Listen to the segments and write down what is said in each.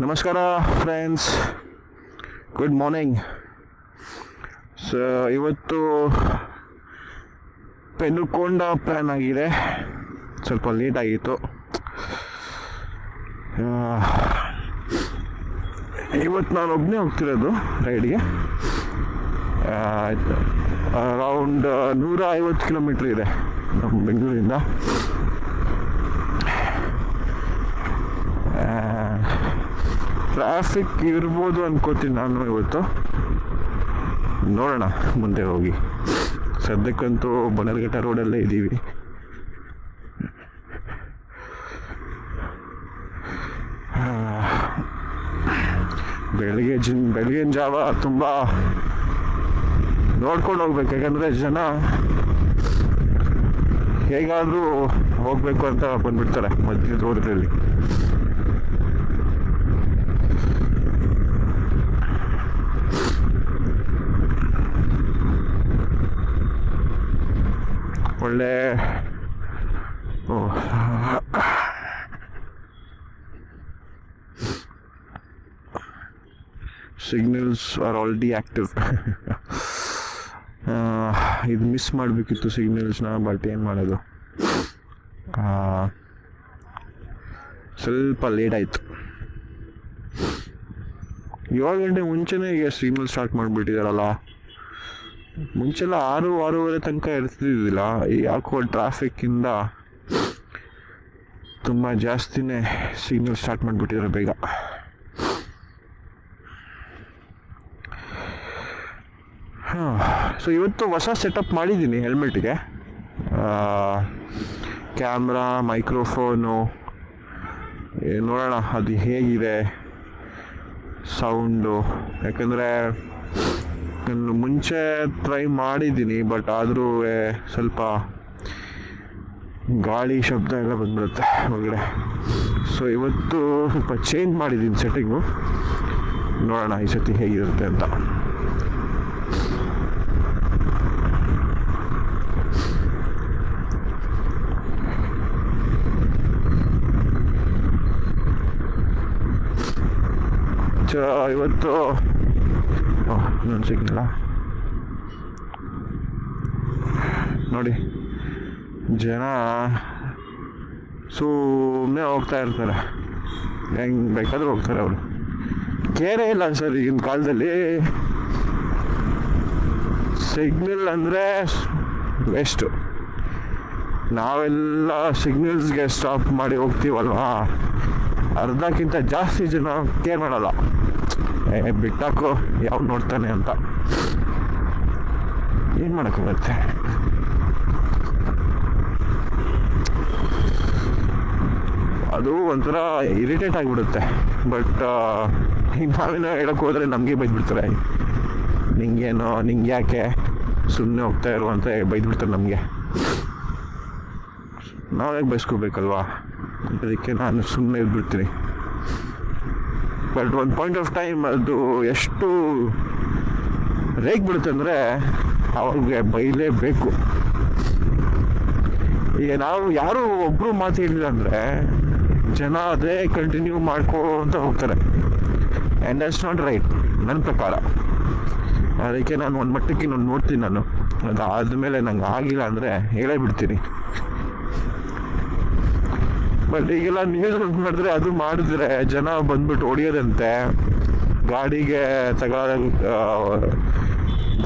ನಮಸ್ಕಾರ friends, good morning. So ಇವತ್ತು ಪೆನುಕೊಂಡ plan ಆಗಿದೆ, ಸ್ವಲ್ಪ ಲೇಟ್ ಆಗಿತ್ತು. ಇವತ್ತು ನಾನು ಒಬ್ಬನೇ ಹೋಗ್ತಿರೋದು ರೈಡ್ಗೆ. ಅರೌಂಡ್ 150 ಕಿಲೋಮೀಟ್ರ್ ಇದೆ ನಮ್ಮ ಬೆಂಗಳೂರಿಂದ. ಟ್ರಾಫಿಕ್ ಇರ್ಬೋದು ಅನ್ಕೋತೀನಿ ನಾನು ಇವತ್ತು, ನೋಡೋಣ ಮುಂದೆ ಹೋಗಿ. ಸದ್ಯಕ್ಕಂತೂ ಬನ್ನರ್ಘಟ್ಟ ರೋಡಲ್ಲೇ ಇದ್ದೀವಿ. ಬೆಳಗಿನ ಜಾವ ತುಂಬ ನೋಡ್ಕೊಂಡು ಹೋಗ್ಬೇಕು, ಯಾಕಂದರೆ ಜನ ಹೇಗಾದರೂ ಹೋಗಬೇಕು ಅಂತ ಬಂದ್ಬಿಡ್ತಾರೆ ಮಧ್ಯದ ರೋಡಲ್ಲಿ. ಒಳ್ಳೆ ಸಿಗ್ನಲ್ಸ್ ಆರ್ ಆಲ್ರೆಡಿ ಆ್ಯಕ್ಟಿವ್. ಇದು ಮಿಸ್ ಮಾಡಬೇಕಿತ್ತು ಸಿಗ್ನಲ್ಸ್ನ, ಬಟ್ ಏನು ಮಾಡೋದು, ಸ್ವಲ್ಪ ಲೇಟ್ ಆಯಿತು. 7 ಗಂಟೆ ಮುಂಚೆನೇ ಈಗ ಸಿಗ್ನಲ್ ಸ್ಟಾರ್ಟ್ ಮಾಡಿಬಿಟ್ಟಿದಾರಲ್ಲ. ಮುಂಚೆಲ್ಲ 6-6:30 ತನಕ ಇರ್ತಿದ್ದಿಲ್ಲ. ಯಾಕೋ ಟ್ರಾಫಿಕ್ಕಿಂದ ತುಂಬ ಜಾಸ್ತಿನೇ ಸಿಗ್ನಲ್ ಸ್ಟಾರ್ಟ್ ಮಾಡಿಬಿಟ್ಟಿದ್ದಾರೆ ಬೇಗ. ಸೊ ಇವತ್ತು ಹೊಸ ಸೆಟಪ್ ಮಾಡಿದ್ದೀನಿ ಹೆಲ್ಮೆಟ್ಗೆ. ಕ್ಯಾಮ್ರಾ, ಮೈಕ್ರೋಫೋನು, ನೋಡೋಣ ಅದು ಹೇಗಿದೆ ಸೌಂಡು. ಯಾಕಂದರೆ ನಾನು ಮುಂಚೆ ಟ್ರೈ ಮಾಡಿದ್ದೀನಿ, ಬಟ್ ಆದರೂ ಸ್ವಲ್ಪ ಗಾಳಿ ಶಬ್ದ ಎಲ್ಲ ಬಂದ್ಬಿಡುತ್ತೆ ಒಳಗಡೆ. ಸೊ ಇವತ್ತು ಸ್ವಲ್ಪ ಚೇಂಜ್ ಮಾಡಿದ್ದೀನಿ ಸೆಟ್ಟಿಂಗು, ನೋಡೋಣ ಈ ಸತಿ ಹೇಗಿರುತ್ತೆ ಅಂತ. ಇವತ್ತು ಇನ್ನೊಂದು ಸಿಗ್ನಲ್ಲ ನೋಡಿ, ಜನ ಸುಮ್ಮನೆ ಹೋಗ್ತಾ ಇರ್ತಾರೆ, ಹೆಂಗೆ ಬೇಕಾದ್ರೂ ಹೋಗ್ತಾರೆ. ಅವರು ಕೇರೇ ಇಲ್ಲ ಸರ್ ಈಗಿನ ಕಾಲದಲ್ಲಿ. ಸಿಗ್ನಲ್ ಅಂದರೆ ವೇಸ್ಟು. ನಾವೆಲ್ಲ ಸಿಗ್ನಲ್ಸ್ಗೆ ಸ್ಟಾಪ್ ಮಾಡಿ ಹೋಗ್ತೀವಲ್ವಾ, ಅರ್ಧಕ್ಕಿಂತ ಜಾಸ್ತಿ ಜನ ಕೇರ್ ಮಾಡಲ್ಲ. ಬಿಟ್ಟಾಕು, ಯಾವ ನೋಡ್ತಾನೆ ಅಂತ. ಏನು ಮಾಡೋಕ್ಕಾಗತ್ತೆ. ಅದು ಒಂಥರ ಇರಿಟೇಟ್ ಆಗಿಬಿಡುತ್ತೆ. ಬಟ್ ನಾವೇನೋ ಹೇಳೋಕ್ಕೆ ಹೋದರೆ ನಮಗೆ ಬೈದ್ಬಿಡ್ತಾರೆ. ನಿಂಗೇನೋ, ನಿಂಗೆ ಯಾಕೆ ಸುಮ್ಮನೆ ಹೋಗ್ತಾ ಇರು ಅಂತ ಬೈದ್ಬಿಡ್ತಾರೆ ನಮಗೆ. ನಾವೇ ಬಯಸ್ಕೋಬೇಕಲ್ವಾ, ಅದಕ್ಕೆ ನಾನು ಸುಮ್ಮನೆ ಇದ್ಬಿಡ್ತೀನಿ. ಬಟ್ ಒಂದು ಪಾಯಿಂಟ್ ಆಫ್ ಟೈಮ್ ಅದು ಎಷ್ಟು ರೇಗ್ ಬಿಡುತ್ತೆ ಅಂದರೆ ಅವ್ರಿಗೆ ಬೈಲೇಬೇಕು. ಈಗ ನಾವು ಯಾರು ಒಬ್ಬರು ಮಾತು ಹೇಳಿಲ್ಲ ಅಂದರೆ ಜನ ಅದೇ ಕಂಟಿನ್ಯೂ ಮಾಡ್ಕೊಂತ ಹೋಗ್ತಾರೆ. ಆ್ಯಂಡ್ ದಟ್ಸ್ ನಾಟ್ ರೈಟ್ ನನ್ನ ಪ್ರಕಾರ. ಅದಕ್ಕೆ ನಾನು ಒಂದು ಮಟ್ಟಕ್ಕೆ ನಾನು ನೋಡ್ತೀನಿ. ನಾನು ಅದಾದಮೇಲೆ ನಂಗೆ ಆಗಿಲ್ಲ ಅಂದರೆ ಹೇಳೇ ಬಿಡ್ತೀನಿ. ಬಟ್ ಈಗೆಲ್ಲ ನ್ಯೂಸ್ ಮಾಡಿದ್ರೆ, ಅದು ಮಾಡಿದ್ರೆ ಜನ ಬಂದ್ಬಿಟ್ಟು ಹೊಡಿಯೋದಂತೆ, ಗಾಡಿಗೆ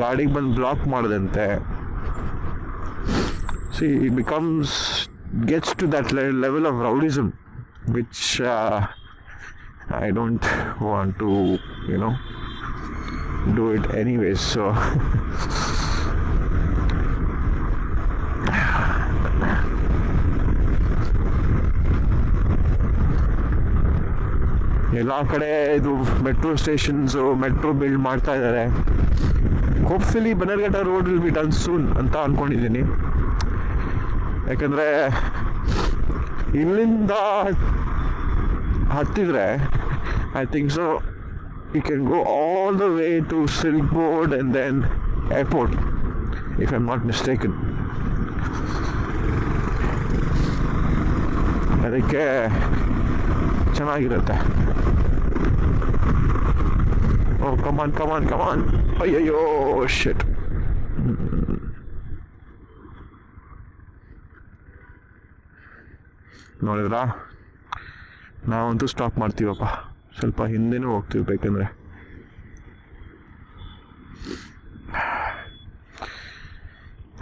ಗಾಡಿಗೆ ಬಂದು ಬ್ಲಾಕ್ ಮಾಡೋದಂತೆ. See it gets to that level of rowdyism which I don't want to do it anyways. So ಎಲ್ಲ ಕಡೆ ಇದು ಮೆಟ್ರೋ ಸ್ಟೇಷನ್ಸು, ಮೆಟ್ರೋ ಬಿಲ್ಡ್ ಮಾಡ್ತಾ ಇದ್ದಾರೆ. Hopefully Bannerghatta road will be done soon ಅಂತ ಅಂದ್ಕೊಂಡಿದ್ದೀನಿ. ಯಾಕಂದರೆ ಇಲ್ಲಿಂದ ಹತ್ತಿದ್ರೆ I think so you can go all the way to Silk Board and then airport, if I am not mistaken. ಅದಕ್ಕೆ ಚೆನ್ನಾಗಿರುತ್ತೆ. ಕಮಾನ್ ಅಯ್ಯಯ್ಯೋ ಶಿಟ್. ನೋಡಿದ್ರಾ, ನಾವಂತೂ ಸ್ಟಾಪ್ ಮಾಡ್ತೀವಪ್ಪ, ಸ್ವಲ್ಪ ಹಿಂದೆನೂ ಹೋಗ್ತೀವಿ ಬೇಕಂದ್ರೆ.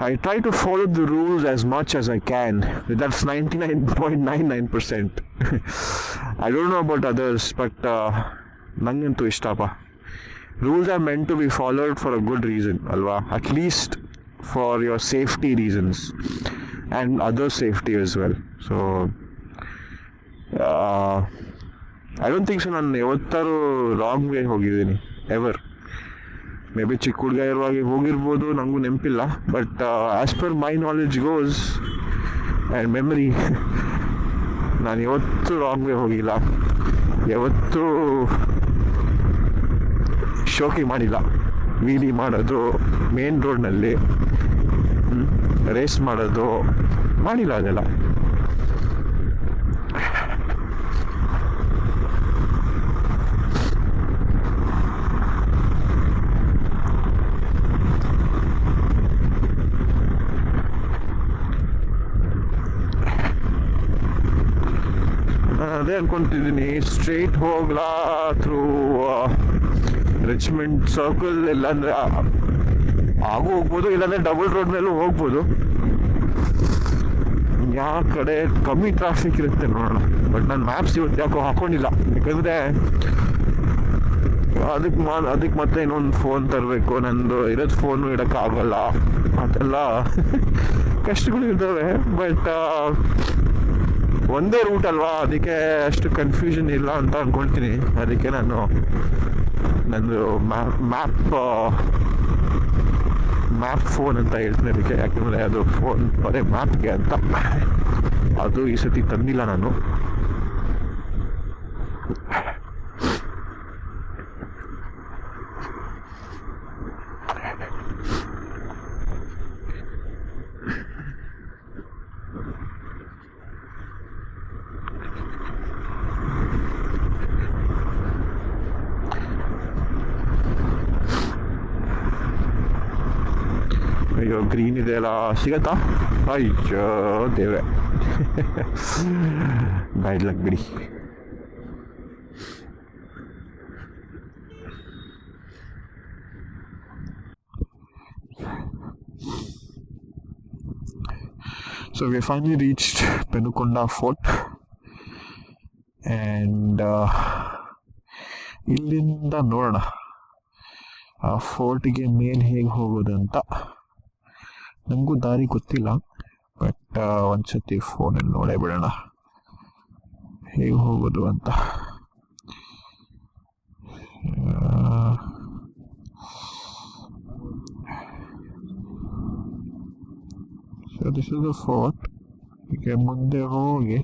I try to follow the rules as much as I can. That's 99.99%. I don't know about others, but nangantu ishtapa. Rules are meant to be followed for a good reason, alva? At least for your safety reasons and other safety as well. So, I don't think so ನಾನು ಯಾವತ್ತಾರು wrong way ಹೋಗಿದ್ದೀನಿ ever. May be ಚಿಕ್ಕ ಹುಡುಗ ಇರುವಾಗ ಹೋಗಿರ್ಬೋದು, ನನಗೂ ನೆನಪಿಲ್ಲ. But as per my knowledge goes and memory, ನಾನು ಯಾವತ್ತೂ wrong way ಹೋಗಿಲ್ಲ, ಯಾವತ್ತೂ ಶೋಕಿ ಮಾಡಿಲ್ಲ. ವೀಲಿ ಮಾಡೋದು ಮೇನ್ ರೋಡ್ನಲ್ಲಿ, ರೇಸ್ ಮಾಡೋದು ಮಾಡಿಲ್ಲ, ಅದೆಲ್ಲ. ಅದೇ ಅನ್ಕೊಂತಿದ್ದೀನಿ, ಸ್ಟ್ರೈಟ್ ಹೋಗ್ಲಾ ಥ್ರೂ ರಿಚ್ಮೆಂಟ್ ಸರ್ಕಲ್, ಇಲ್ಲಾಂದರೆ ಹಾಗೂ ಹೋಗ್ಬೋದು, ಇಲ್ಲಾಂದರೆ ಡಬಲ್ ರೋಡ್ ಮೇಲೂ ಹೋಗ್ಬೋದು. ಯಾವ ಕಡೆ ಕಮ್ಮಿ ಟ್ರಾಫಿಕ್ ಇರುತ್ತೆ ನೋಡೋಣ. ಬಟ್ ನಾನು ಮ್ಯಾಪ್ಸ್ ಇವತ್ತು ಯಾಕೋ ಹಾಕೊಂಡಿಲ್ಲ, ಯಾಕಂದರೆ ಅದಕ್ಕೆ ಮತ್ತೆ ಇನ್ನೊಂದು ಫೋನ್ ತರಬೇಕು, ನಂದು ಇರೋದು ಫೋನು ಇಡೋಕ್ಕಾಗಲ್ಲ, ಅದೆಲ್ಲ ಕಷ್ಟಗಳು ಇದ್ದಾವೆ. ಬಟ್ ಒಂದೇ ರೂಟ್ ಅಲ್ವಾ, ಅದಕ್ಕೆ ಅಷ್ಟು ಕನ್ಫ್ಯೂಷನ್ ಇಲ್ಲ ಅಂತ ಅಂದ್ಕೊಳ್ತೀನಿ. ಅದಕ್ಕೆ ನಾನು ನಂದು ಮ್ಯಾಪ್ ಫೋನ್ ಅಂತ ಹೇಳ್ತೀನಿ ಅದಕ್ಕೆ, ಯಾಕೆಂದರೆ ಅದು ಫೋನ್ ಬರೀ ಮ್ಯಾಪ್ಗೆ ಅಂತ. ಅದು ಈ ಸತಿ ತಂದಿಲ್ಲ ನಾನು. ಅಯ್ಯೋ ಗ್ರೀನ್ ಇದೆ ಅಲ್ಲ, ಸಿಗತ್ತಾ? ಅಯ್ಯೋ ದೇವ್ರೆ, ಬ್ಯಾಡ್ ಲಕ್ ಬಿಡಿ. So we finally reached Penukonda Fort, and ಇಲ್ಲಿಂದ ನೋಡೋಣ ಆ ಫೋರ್ಟಿಗೆ ಮೇಲೆ ಹೇಗೆ ಹೋಗೋದಂತ. ನನಗೂ ದಾರಿ ಗೊತ್ತಿಲ್ಲ, ಬಟ್ ಒಂದ್ಸತಿ ಫೋನಲ್ಲಿ ನೋಡೇ ಬಿಡೋಣ ಹೇಗೆ ಹೋಗೋದು ಅಂತ. So this is the fort. ಹೀಗೆ ಮುಂದೆ ಹೋಗಿ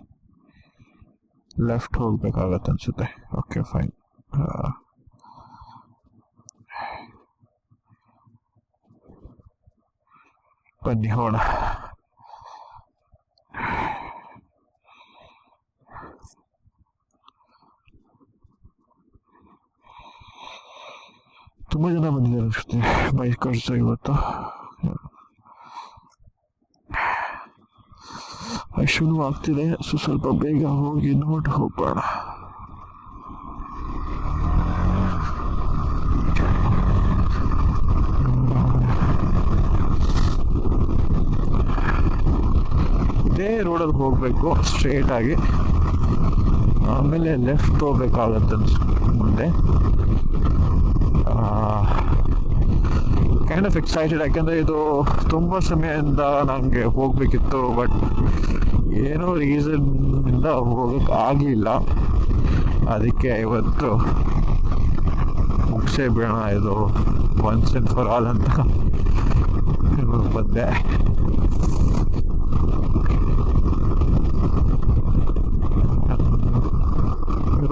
ಲೆಫ್ಟ್ ಹೋಗ್ಬೇಕಾಗತ್ತೆ ಅನ್ಸುತ್ತೆ. Okay fine. ಬನ್ನಿ ಹೋಗೋಣ. ತುಂಬ ಜನ ಬಂದಿದ್ದಾರೆ ಅನ್ಸುತ್ತೆ ಬೈಕರ್ಸ್ ಇವತ್ತು. ಶುರು ಆಗ್ತಿದೆ, ಸೊ ಸ್ವಲ್ಪ ಬೇಗ ಹೋಗಿ ನೋಡಿ ಹೋಗೋಣ. ಇದೇ ರೋಡಲ್ಲಿ ಹೋಗಬೇಕು ಸ್ಟ್ರೇಟ್ ಆಗಿ, ಆಮೇಲೆ ಲೆಫ್ಟ್ ಹೋಗ್ಬೇಕಾಗತ್ತೆ ಮುಂದೆ. ಕೈಂಡ್ ಆಫ್ ಎಕ್ಸೈಟೆಡ್, ಯಾಕೆಂದರೆ ಇದು ತುಂಬ ಸಮಯದಿಂದ ನನಗೆ ಹೋಗಬೇಕಿತ್ತು, ಬಟ್ ಏನೋ ರೀಸನ್ನಿಂದ ಹೋಗೋಕ್ಕೆ ಆಗಲಿಲ್ಲ. ಅದಕ್ಕೆ ಇವತ್ತು ಮುಗಿಸೇ ಬಿಡೋಣ ಇದು ಒನ್ಸ್ ಆ್ಯಂಡ್ ಫಾರ್ ಆಲ್ ಅಂತ ಬಂದೆ.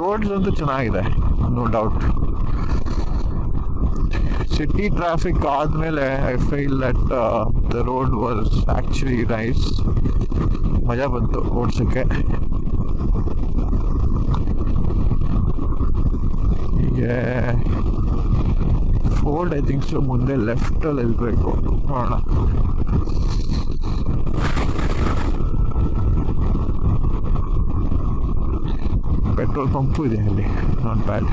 ರೋಡ್ಸ್ ಅಂತೂ ಚೆನ್ನಾಗಿದೆ, ನೋ ಡೌಟ್. ಸಿಟಿ ಟ್ರಾಫಿಕ್ ಆದಮೇಲೆ I feel that the road was actually nice. ಮಜಾ ಬಂತು ಓಡಿಸೋಕ್ಕೆ. ಹೀಗೆ ಫೋರ್ಡ್ ಐ ಥಿಂಕ್ ಸೊ. ಮುಂದೆ ಲೆಫ್ಟಲ್ಲಿ ಇರಬೇಕು ನೋಡೋಣ. ಪೆಟ್ರೋಲ್ ಪಂಪು ಇದೆ ಅಲ್ಲಿ, ನಾಟ್ ಬ್ಯಾಡ್.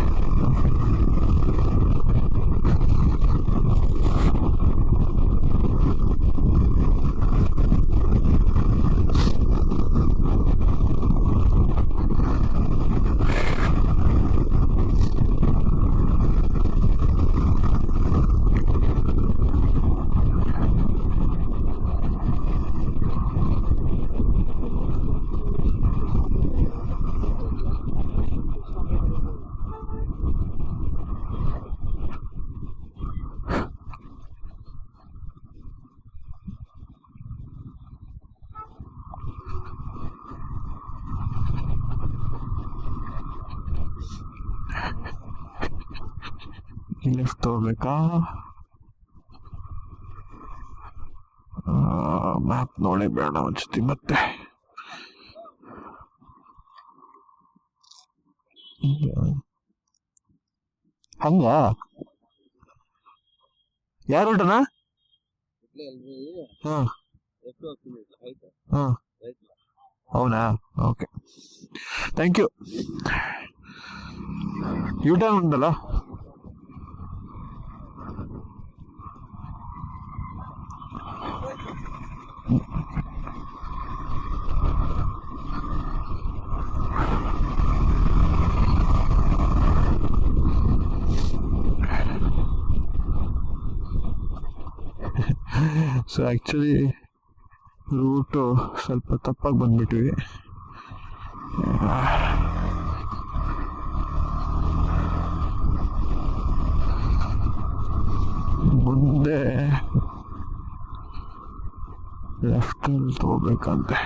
ಲೆಫ್ಟ್ ತಗೋಬೇಕಾ? ಮ್ಯಾಪ್ ನೋಡಿ ಬೇಡ ಅನ್ಸುತ್ತೆ ಮತ್ತೆ. ಹಂಗ ಯಾರು ಊಟನಾ? ಹಾಂ ಹಾಂ, అవునా? Okay, thank you. యూటర్న్ ఉందಲ್ಲ. ಸೊ ಆ್ಯಕ್ಚುಲಿ ರೂಟು ಸ್ವಲ್ಪ ತಪ್ಪಾಗಿ ಬಂದ್ಬಿಟ್ವಿ. ಮುಂದೆ ಲೆಫ್ಟಲ್ಲಿ ತಗೋಬೇಕಂತೆ.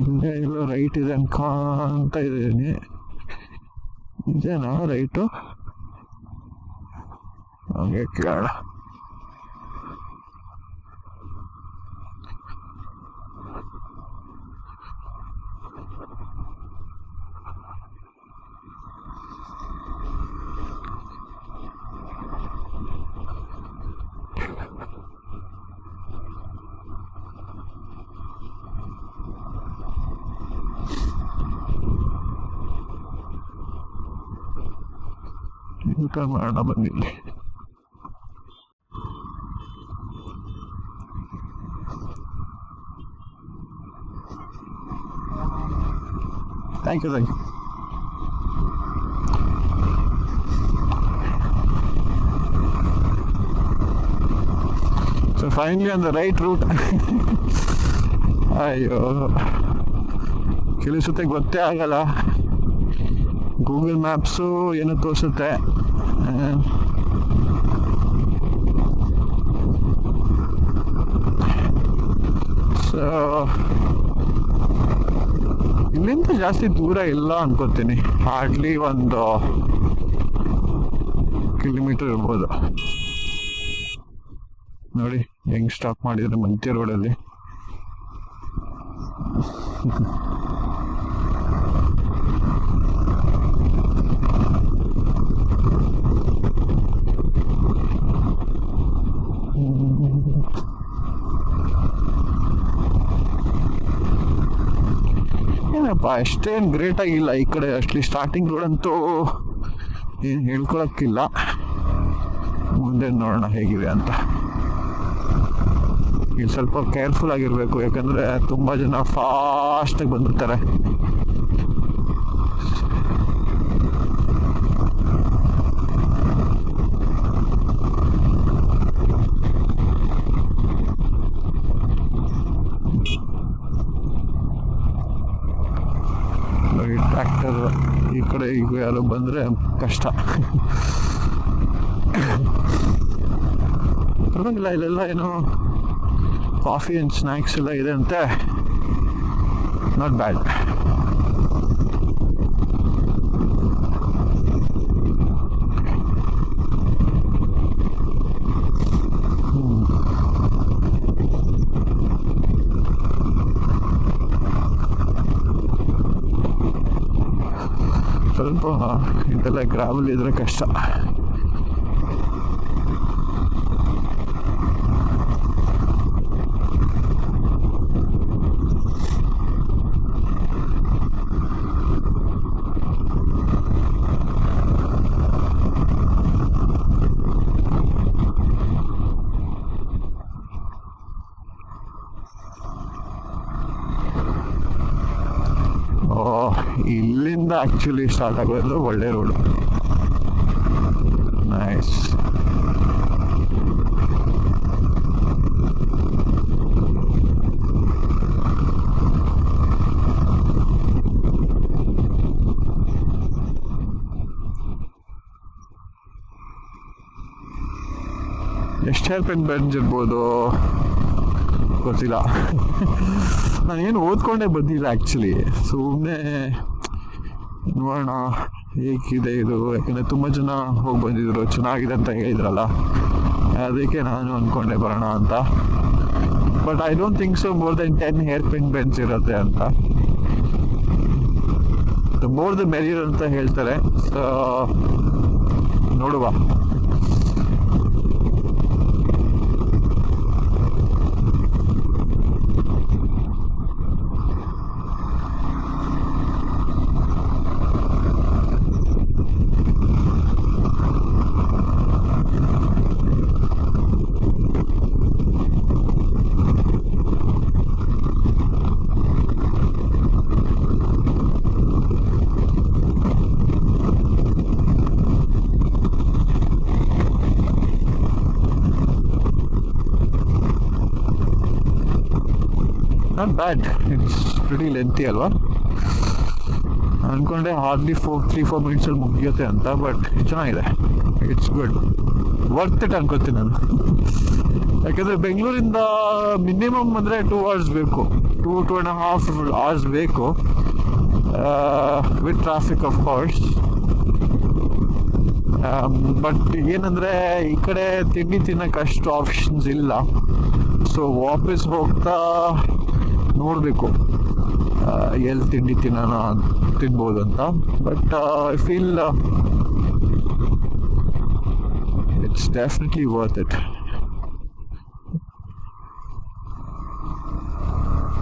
ಇಲ್ಲೇ ಎಲ್ಲೋ ರೈಟ್ ಇದೆ ಅನ್ಕೊಂತ ಇದ್ದೀನಿ. ಇದೇನಾ ರೈಟು? ಹಂಗೆ ಕೇಳೋಣ. ಊಟ ಮಾಡೋಣ ಬಂದಿಲ್ಲಿ. Thank you. So finally on the right route. ಅಯ್ಯೋ, ಕೆಲವು ಸತಿ ಗೊತ್ತೇ ಆಗಲ್ಲ. ಗೂಗಲ್ ಮ್ಯಾಪ್ಸು ಏನೋ ತೋರಿಸುತ್ತೆ. ಸೊ ಇಲ್ಲಿಂದ ಜಾಸ್ತಿ ದೂರ ಇಲ್ಲ ಅನ್ಕೋತೀನಿ. ಹಾರ್ಡ್ಲಿ 1 ಕಿಲೋಮೀಟರ್ ಇರ್ಬೋದು. ನೋಡಿ ಹೆಂಗ್ ಸ್ಟಾಪ್ ಮಾಡಿದ್ರೆ ಮಂತ್ಯ ರೋಡಲ್ಲಿ. ಏನಪ್ಪ ಅಷ್ಟೇನು ಗ್ರೇಟ್ ಆಗಿಲ್ಲ ಈ ಕಡೆ. ಅಷ್ಟಲಿ ಸ್ಟಾರ್ಟಿಂಗ್ ರೋಡ್ ಅಂತೂ ಏನು ಹೇಳ್ಕೊಳಕ್ಕಿಲ್ಲ. ಮುಂದೆ ನೋಡೋಣ ಹೇಗಿದೆ ಅಂತ. ಇಲ್ಲಿ ಸ್ವಲ್ಪ ಕೇರ್ಫುಲ್ ಆಗಿರಬೇಕು, ಯಾಕಂದರೆ ತುಂಬ ಜನ ಫಾಸ್ಟಾಗಿ ಬಂದಿರ್ತಾರೆ. ಟ್ರ್ಯಾಕ್ಟರ್ ಈ ಕಡೆ ಈಗ ಯಾರೋ ಬಂದರೆ ಕಷ್ಟ. ಪರವಾಗಿಲ್ಲ, ಇಲ್ಲೆಲ್ಲ ಏನೋ ಕಾಫಿ ಆ್ಯಂಡ್ ಸ್ನ್ಯಾಕ್ಸ್ ಎಲ್ಲ ಇದೆ ಅಂತೆ. Not bad. ಸ್ವಲ್ಪ ಇದೆಲ್ಲ ಗ್ರಾವಲ್ ಇದ್ರೆ ಕಷ್ಟ. ಇಲ್ಲಿಂದ ಆಕ್ಚುಲಿ ಸ್ಟಾರ್ಟ್ ಆಗೋದು ಒಳ್ಳೆ ರೋಡು. ನೈಸ್. ಎಷ್ಟು ಹೇರ್ ಪಿನ್ ಬಂದಿರ್ಬೋದು ಗೊತ್ತಿಲ್ಲ. ನಾನೇನು ಓದ್ಕೊಂಡೇ ಬಂದಿಲ್ಲ ಆ್ಯಕ್ಚುಲಿ, ಸುಮ್ಮನೆ ನೋಡೋಣ ಹೇಗಿದೆ ಇದು. ಯಾಕಂದರೆ ತುಂಬ ಜನ ಹೋಗಿ ಬಂದಿದ್ರು, ಚೆನ್ನಾಗಿದೆ ಅಂತ ಹೇಳಿದ್ರಲ್ಲ, ಅದಕ್ಕೆ ನಾನು ಅಂದ್ಕೊಂಡೆ ಬರೋಣ ಅಂತ. But I don't think so more than 10 hair pin bench ಇರುತ್ತೆ ಅಂತ. ಮೋರ್ ದ ಮೆರಿಯರ್ ಅಂತ ಹೇಳ್ತಾರೆ. ಸೊ ನೋಡುವ. Not bad, it's pretty lengthy ಅಲ್ವಾ. ಅಂದ್ಕೊಂಡೆ ಹಾರ್ಡ್ಲಿ 3-4 ಮಿನಿಟ್ಸಲ್ಲಿ ಮುಗಿಯುತ್ತೆ ಅಂತ, ಬಟ್ ಚೆನ್ನಾಗಿದೆ. ಇಟ್ಸ್ ಗುಡ್, ವರ್ತ್ ಇಟ್ ಅನ್ಕೋತೀನಿ ನಾನು. ಯಾಕೆಂದರೆ ಬೆಂಗಳೂರಿಂದ ಮಿನಿಮಮ್ ಅಂದರೆ 2 hours ಬೇಕು, 2.5 hours ಬೇಕು with traffic of course. But ಏನಂದರೆ ಈ ಕಡೆ ತಿಂಡಿ ತಿನ್ನೋಕೆ ಅಷ್ಟು ಆಪ್ಷನ್ಸ್ ಇಲ್ಲ. ಸೊ ವಾಪಸ್ ಹೋಗ್ತಾ ನೋಡಬೇಕು ಎಲ್ಲಿ ತಿಂಡಿ ತಿನ್ಬೋದು ಅಂತ. But I feel it's definitely worth it.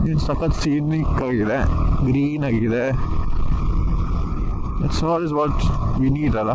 ಏನು ಸಖತ್ ಸೀನಿಕ್ ಆಗಿದೆ, ಗ್ರೀನ್ ಆಗಿದೆ. It's all is what we need ಅಲ್ಲ.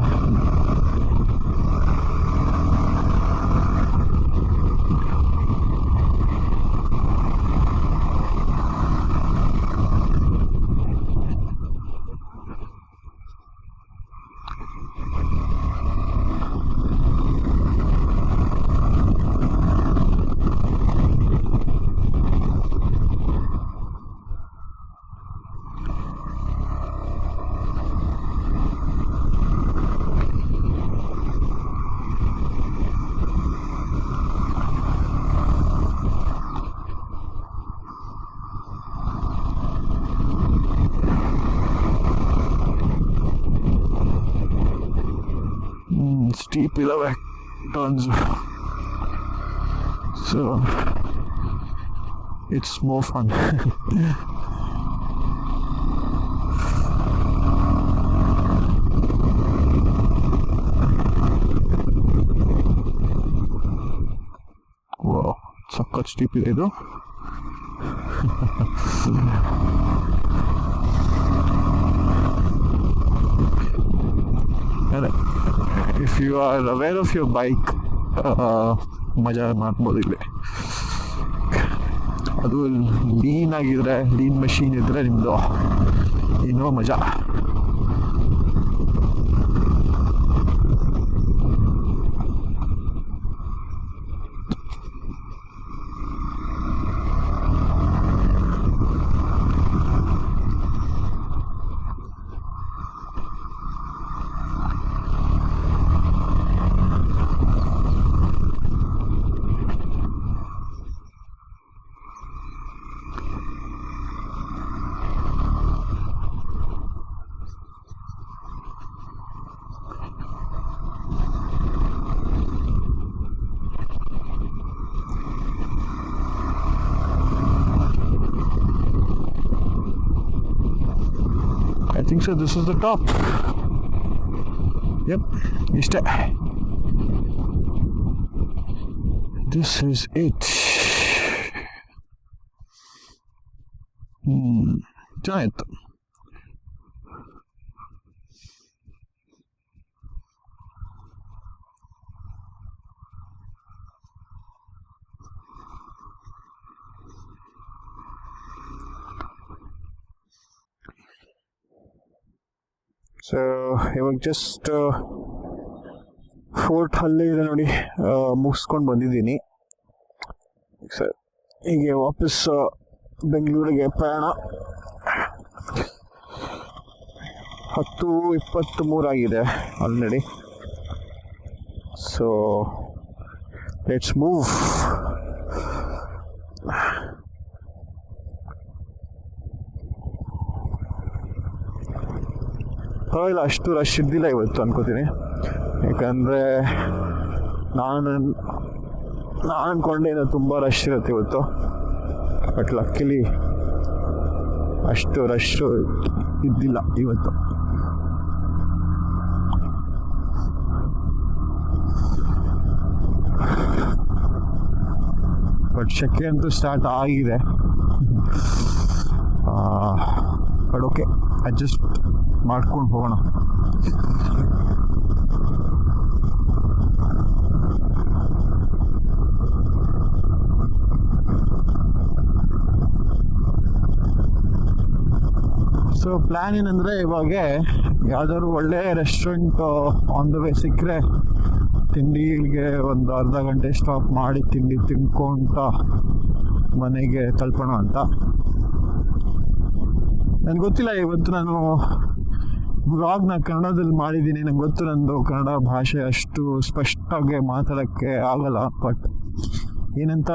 Steep ಇದಾವೆ turns, so it's more fun. Wow, ಸಖತ್ ಸ್ಟೀಪ್ ಇದೆ ಇದು. If you are aware of your bike, ಮಜಾ ಮಾಡ್ಬೋದು ಇಲ್ಲಿ. ಅದು ಲೀನ್ ಆಗಿದ್ರೆ, ಲೀನ್ ಮಷೀನ್ ಇದ್ದರೆ ನಿಮ್ಮದು ಇನ್ನೂ ಮಜಾ. I think so this is the top. Yup, ಇಷ್ಟೇ. This is it. ಚೆನ್ನಾಗಿತ್ತು. ಸೊ ಇವಾಗ ಜಸ್ಟ್ ಫೋರ್ಟ್ ಅಲ್ಲೇ ಇದೆ ನೋಡಿ, ಮುಗಿಸ್ಕೊಂಡು ಬಂದಿದ್ದೀನಿ. ಸರ್ ಹೀಗೆ ವಾಪಸ್ ಬೆಂಗಳೂರಿಗೆ ಪ್ರಯಾಣ. 10:23 ಆಗಿದೆ ಆಲ್ರೆಡಿ. So let's move. ಪರವಾಗಿಲ್ಲ, ಅಷ್ಟು ರಶ್ ಇದ್ದಿಲ್ಲ ಇವತ್ತು ಅನ್ಕೋತೀನಿ. ಯಾಕಂದರೆ ನಾನು ಅಂದ್ಕೊಂಡೆ ತುಂಬ ರಶ್ ಇರುತ್ತೆ ಇವತ್ತು, ಬಟ್ ಲಕ್ಕಿಲಿ ಅಷ್ಟು ರಶ್ಶು ಇದ್ದಿಲ್ಲ ಇವತ್ತು. ಬಟ್ ಶೆಕೆ ಅಂತೂ ಸ್ಟಾರ್ಟ್ ಆಗಿದೆ. ಬಟ್ ಓಕೆ, ಅಡ್ಜಸ್ಟ್ ಮಾಡ್ಕೊಂಡು ಹೋಗೋಣ. ಸೊ ಪ್ಲ್ಯಾನ್ ಏನಂದರೆ, ಇವಾಗ ಯಾವ್ದಾದ್ರು ಒಳ್ಳೆ ರೆಸ್ಟೋರೆಂಟ್ ಆನ್ ದ ವೇ ಸಿಕ್ಕರೆ ತಿಂಡಿಗೆ ಒಂದು ಅರ್ಧ ಗಂಟೆ ಸ್ಟಾಪ್ ಮಾಡಿ ತಿಂಡಿ ತಿನ್ಕೊಂತ ಮನೆಗೆ ತಲುಪೋಣ ಅಂತ. ನನಗೆ ಗೊತ್ತಿಲ್ಲ, ಇವತ್ತು ನಾನು ವ್ಲಾಗ್ನ ಕನ್ನಡದಲ್ಲಿ ಮಾಡಿದ್ದೀನಿ. ನಂಗೆ ಗೊತ್ತು ನಂದು ಕನ್ನಡ ಭಾಷೆ ಅಷ್ಟು ಸ್ಪಷ್ಟವಾಗಿ ಮಾತಾಡೋಕ್ಕೆ ಆಗಲ್ಲ. ಬಟ್ ಏನಂತ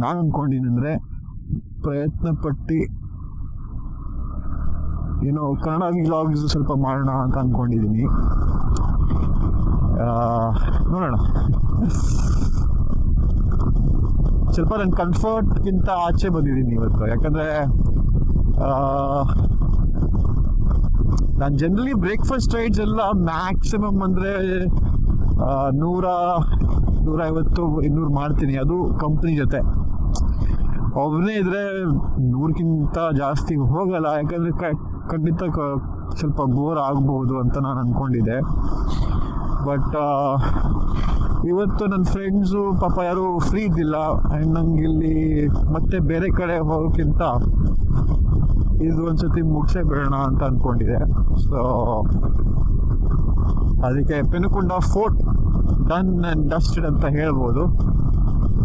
ನಾನು ಅಂದ್ಕೊಂಡಿದ್ದೀನಿ ಅಂದರೆ, ಪ್ರಯತ್ನಪಟ್ಟು ಏನೋ ಕನ್ನಡ ವ್ಲಾಗ್ಸ್ ಸ್ವಲ್ಪ ಮಾಡೋಣ ಅಂತ ಅಂದ್ಕೊಂಡಿದ್ದೀನಿ. ನೋಡೋಣ. ಸ್ವಲ್ಪ ನನ್ನ ಕಂಫರ್ಟ್ಗಿಂತ ಆಚೆ ಬಂದಿದ್ದೀನಿ ಇವತ್ತು. ಯಾಕಂದರೆ ನಾನು ಜನರಲಿ ಬ್ರೇಕ್ಫಾಸ್ಟ್ ರೈಡ್ಸ್ ಎಲ್ಲ ಮ್ಯಾಕ್ಸಿಮಮ್ ಅಂದರೆ 100-150-200 ಮಾಡ್ತೀನಿ. ಅದು ಕಂಪ್ನಿ ಜೊತೆ. ಒಬ್ಬನೇ ಇದ್ದರೆ 100ಕ್ಕಿಂತ ಜಾಸ್ತಿ ಹೋಗಲ್ಲ. ಯಾಕಂದರೆ ಖಂಡಿತ ಸ್ವಲ್ಪ ಬೋರ್ ಆಗ್ಬೋದು ಅಂತ ನಾನು ಅಂದ್ಕೊಂಡಿದ್ದೆ. ಬಟ್ ಇವತ್ತು ನನ್ನ ಫ್ರೆಂಡ್ಸು ಪಾಪ ಯಾರೂ ಫ್ರೀ ಇದ್ದಿಲ್ಲ. ಆ್ಯಂಡ್ ನಂಗೆ ಇಲ್ಲಿ ಮತ್ತೆ ಬೇರೆ ಕಡೆ ಹೋಗೋಕ್ಕಿಂತ ಇದು ಒಂದ್ಸತಿ ಮುಗಿಸೇ ಬಿಡೋಣ ಅಂತ ಅಂದ್ಕೊಂಡಿದ್ದೆ. ಸೊ ಅದಕ್ಕೆ ಪೆನುಕೊಂಡ ಫೋರ್ಟ್ ಡನ್ ಆ್ಯಂಡ್ ಡಸ್ಟೆಡ್ ಅಂತ ಹೇಳ್ಬೋದು.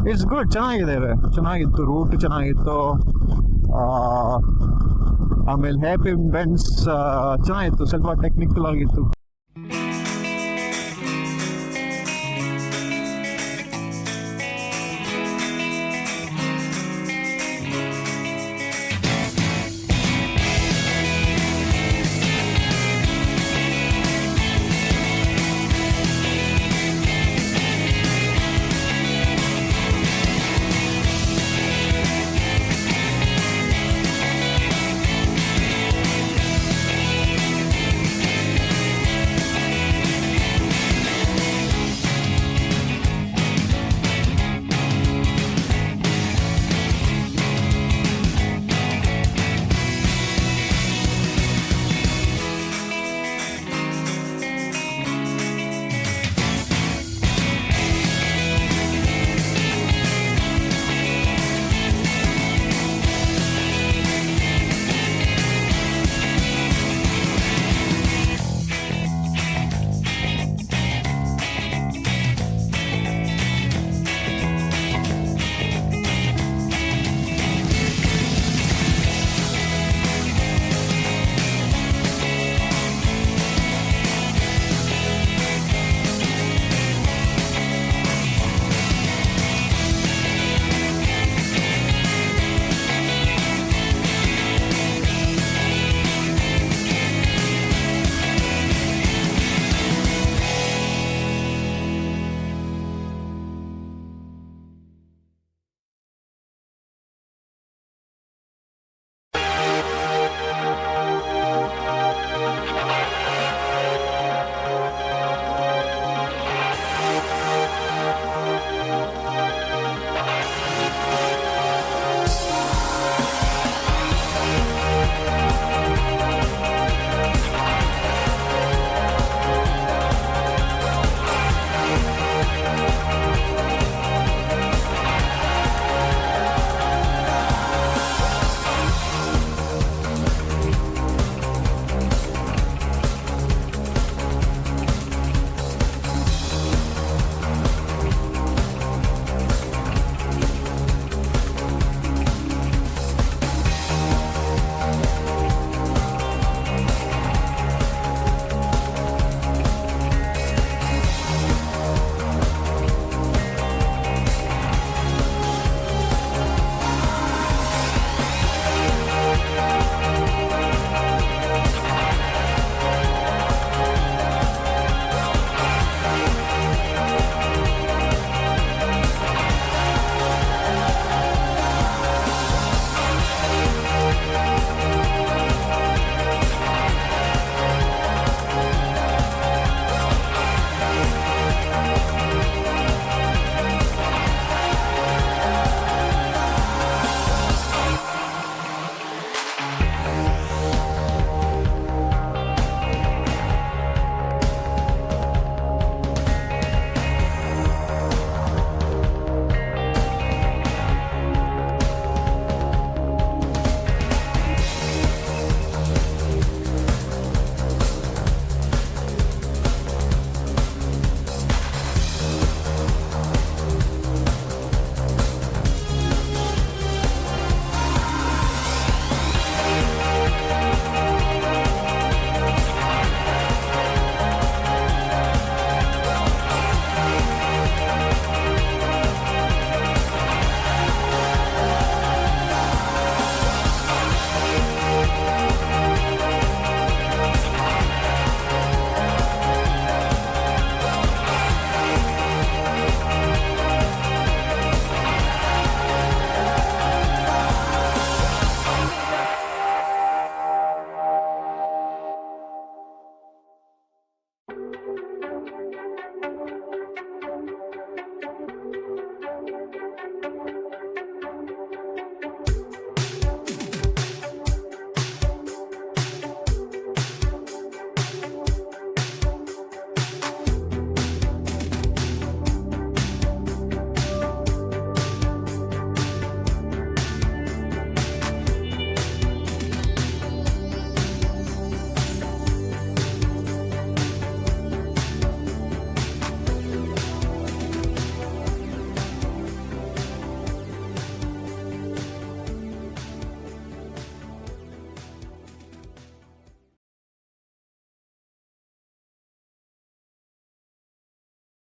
ಇಟ್ಸ್ ಗುಡ್, ಚೆನ್ನಾಗಿತ್ತು, ರೂಟ್ ಚೆನ್ನಾಗಿತ್ತು. ಆಮೇಲೆ ಹೇರ್ ಪಿನ್ ಬೆಂಡ್ಸ್ ಚೆನ್ನಾಗಿತ್ತು, ಸ್ವಲ್ಪ ಟೆಕ್ನಿಕಲ್ ಆಗಿತ್ತು.